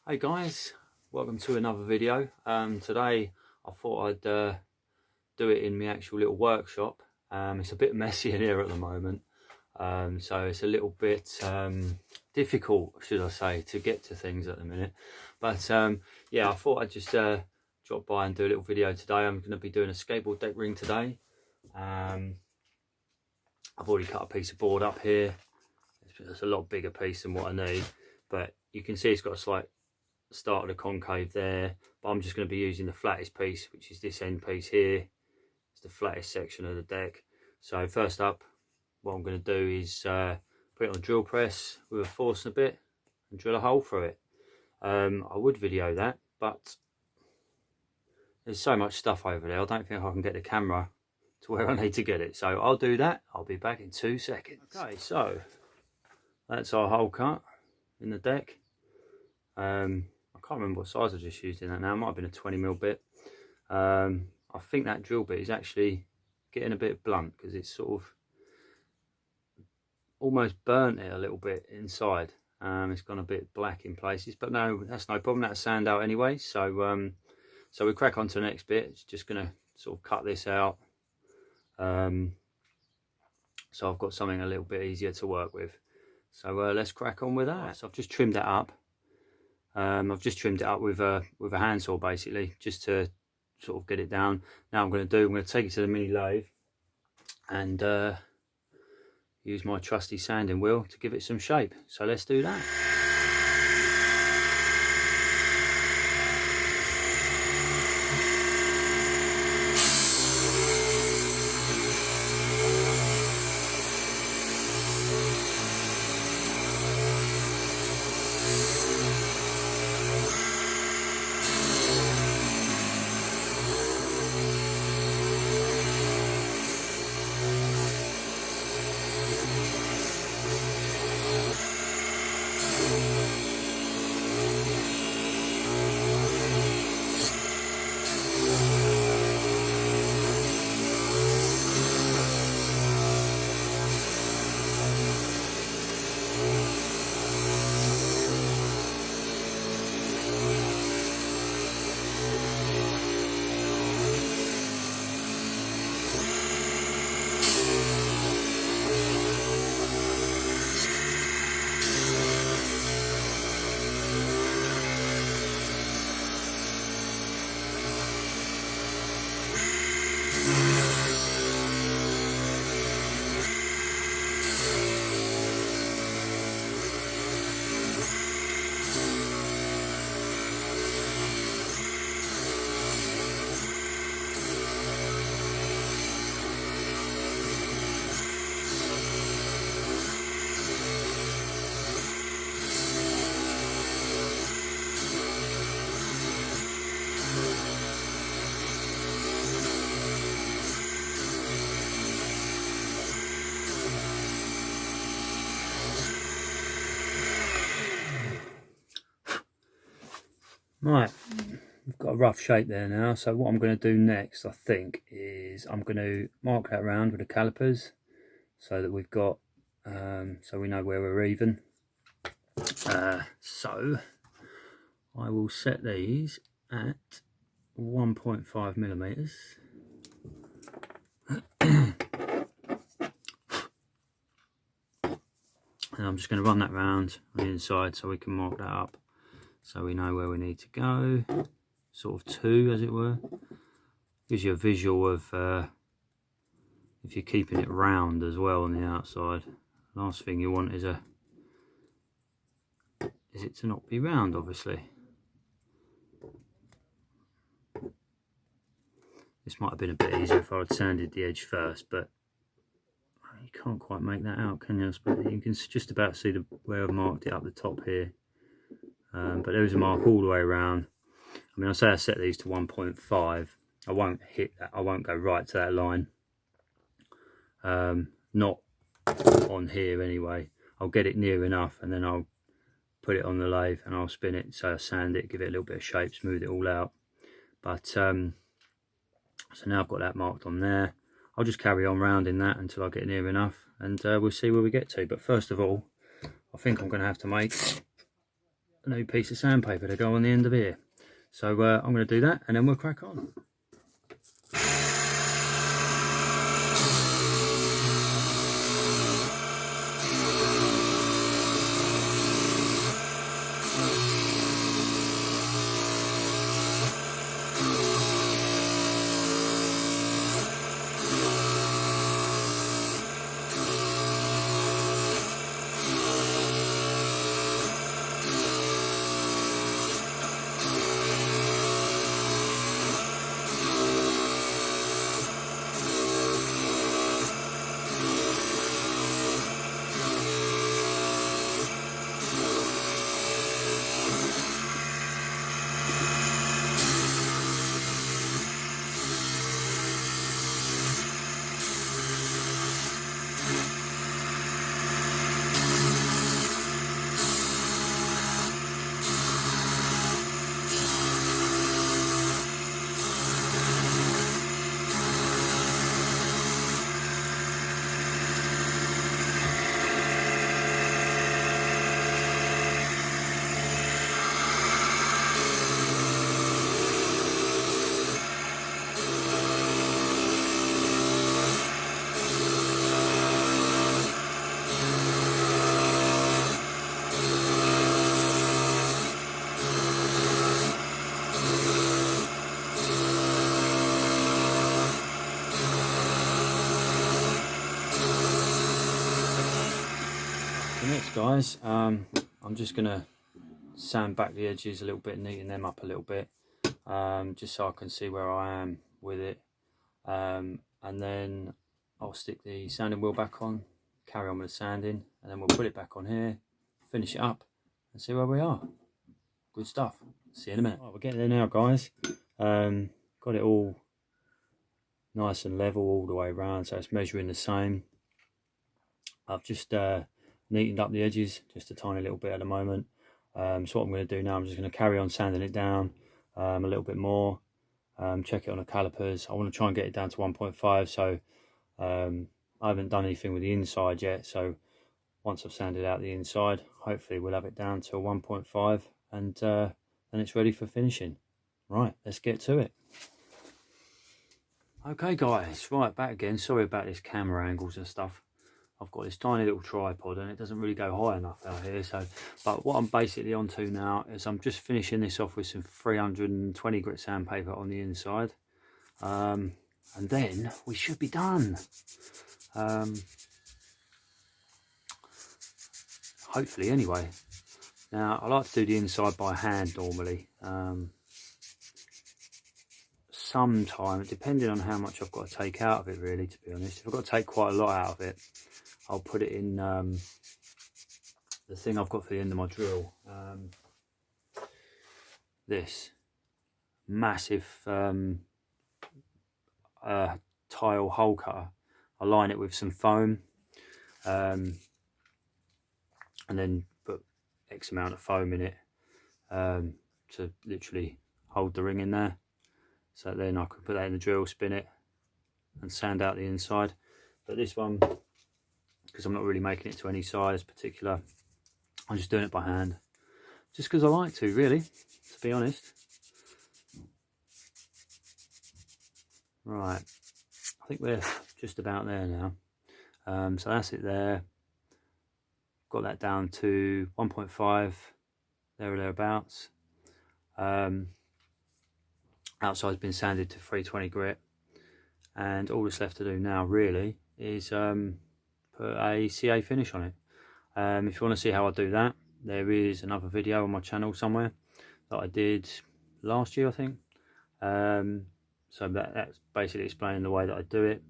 Hey guys, welcome to another video. Today I thought I'd do it in my actual little workshop. It's a bit messy in here at the moment, so it's a little bit difficult, should I say, to get to things at the minute. But yeah, I thought I'd just drop by and do a little video today. I'm going to be doing a skateboard deck ring today. I've already cut a piece of board up here. It's a lot bigger piece than what I need, but you can see it's got a slight start of the concave there, but I'm just going to be using the flattest piece, which is this end piece here. It's the flattest section of the deck. So first up, what I'm going to do is put it on a drill press with a forceps bit and drill a hole through it. I would video that, but there's so much stuff over there, I don't think I can get the camera to where I need to get it. So I'll do that. I'll be back in 2 seconds. Okay, so that's our hole cut in the deck. I can't remember what size I just used in that now. It might have been a 20mm bit. I think that drill bit is actually getting a bit blunt because it's sort of almost burnt it a little bit inside. It's gone a bit black in places, but no, that's no problem. That'll sand out anyway. So so we crack on to the next bit. It's just going to sort of cut this out. So I've got something a little bit easier to work with. So let's crack on with that. Right, so I've just trimmed that up. I've just trimmed it up with a handsaw basically, just to sort of get it down. Now I'm going to take it to the mini lathe and use my trusty sanding wheel to give it some shape. So let's do that. Right, we've got a rough shape there now. So what I'm going to do next, I think, is I'm going to mark that round with the calipers so that we've got, so we know where we're even. So I will set these at 1.5mm. And I'm just going to run that round on the inside so we can mark that up. So we know where we need to go, sort of 2 as it were. Gives you a visual of if you're keeping it round as well on the outside. Last thing you want is it to not be round, obviously. This might have been a bit easier if I had sanded the edge first, but you can't quite make that out, can you? But you can just about see where I've marked it up the top here. But there is a mark all the way around. I mean, I say I set these to 1.5. I won't hit that. I won't go right to that line. Not on here anyway. I'll get it near enough and then I'll put it on the lathe and I'll spin it. So I sand it, give it a little bit of shape, smooth it all out. But so now I've got that marked on there. I'll just carry on rounding that until I get near enough and we'll see where we get to. But first of all, I think I'm going to have to make a new piece of sandpaper to go on the end of here. So I'm going to do that and then we'll crack on. Next guys, I'm just going to sand back the edges a little bit, neaten them up a little bit, just so I can see where I am with it, and then I'll stick the sanding wheel back on, carry on with the sanding, and then we'll put it back on here, finish it up and see where we are. Good stuff. See you in a minute. Right, we're getting there now guys. Got it all nice and level all the way around, so it's measuring the same. I've just neatened up the edges just a tiny little bit at the moment. So what I'm going to do now, I'm just going to carry on sanding it down a little bit more, check it on the calipers. I want to try and get it down to 1.5, so I haven't done anything with the inside yet, so once I've sanded out the inside, hopefully we'll have it down to 1.5 and then it's ready for finishing. Right, let's get to it. Okay guys, right, back again. Sorry about this camera angles and stuff. I've got this tiny little tripod and it doesn't really go high enough out here, so but what I'm basically onto now is I'm just finishing this off with some 320 grit sandpaper on the inside, and then we should be done, hopefully anyway. Now I like to do the inside by hand normally, sometimes depending on how much I've got to take out of it, really, to be honest. If I've got to take quite a lot out of it, I'll put it in the thing I've got for the end of my drill. This massive tile hole cutter. I line it with some foam, and then put X amount of foam in it to literally hold the ring in there. So then I can put that in the drill, spin it, and sand out the inside. But this one, because I'm not really making it to any size particular, I'm just doing it by hand, just because I like to, really, to be honest. Right, I think we're just about there now. So that's it there. Got that down to 1.5, there or thereabouts. Outside's been sanded to 320 grit, and all that's left to do now really is put a CA finish on it. If you want to see how I do that, there is another video on my channel somewhere that I did last year, I think. So that's basically explaining the way that I do it.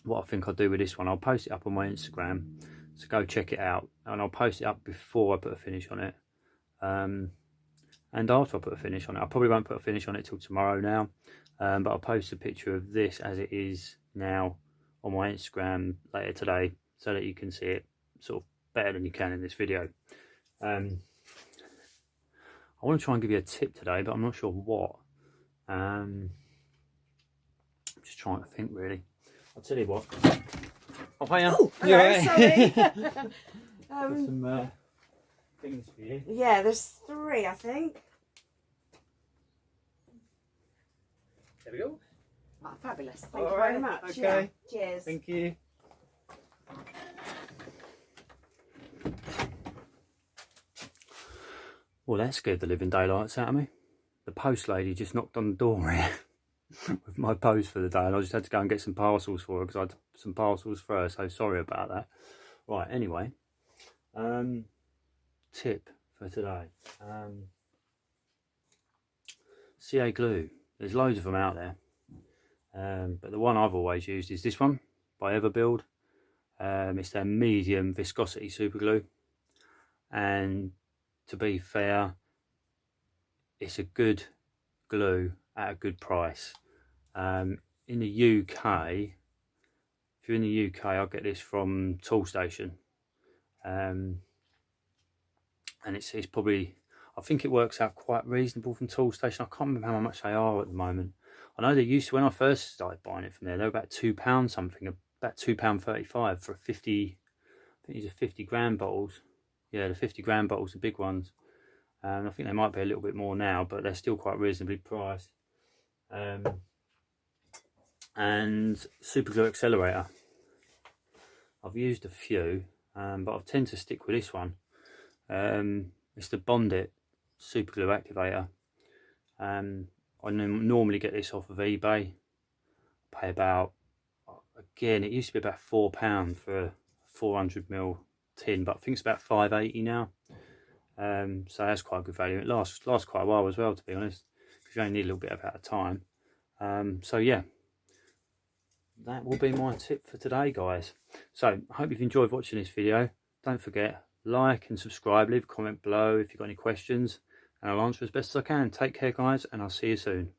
What I think I'll do with this one, I'll post it up on my Instagram, so go check it out, and I'll post it up before I put a finish on it, and after I put a finish on it. I probably won't put a finish on it till tomorrow now, but I'll post a picture of this as it is now on my Instagram later today, so that you can see it sort of better than you can in this video. I want to try and give you a tip today, but I'm not sure what. I'm just trying to think, really. I'll tell you what. Oh, hiya. Oh, hello, right? sorry. Got some things for you. Yeah, there's 3, I think. There we go. Oh, fabulous. Thank you Alright, very much. okay. Yeah. Cheers. Thank you. Well, that scared the living daylights out of me. The post lady just knocked on the door here with my post for the day, and I just had to go and get some parcels for her because I had some parcels for her, so sorry about that. Right, anyway, tip for today. CA glue. There's loads of them out there, but the one I've always used is this one by Everbuild. It's their medium viscosity super glue, and to be fair, it's a good glue at a good price. In the UK, if you're in the UK, I'll get this from Toolstation, and it's probably, I think it works out quite reasonable from Toolstation. I can't remember how much they are at the moment. I know they used to, when I first started buying it from there, they were about £2 something, about £2.35 for a 50, I think these are 50 gram bottles. Yeah, the 50 gram bottles, the big ones. I think they might be a little bit more now, but they're still quite reasonably priced. And Superglue Accelerator. I've used a few, but I tend to stick with this one. It's the Bondit Superglue Activator. I normally get this off of eBay. Pay about, again, it used to be about £4 for a 400ml tin, but I think it's about £5.80 now. So that's quite a good value. It lasts quite a while as well, to be honest, because you only need a little bit of at a time. So yeah, that will be my tip for today, guys. So I hope you've enjoyed watching this video. Don't forget, like and subscribe, leave a comment below if you've got any questions, and I'll answer as best as I can. Take care, guys, and I'll see you soon.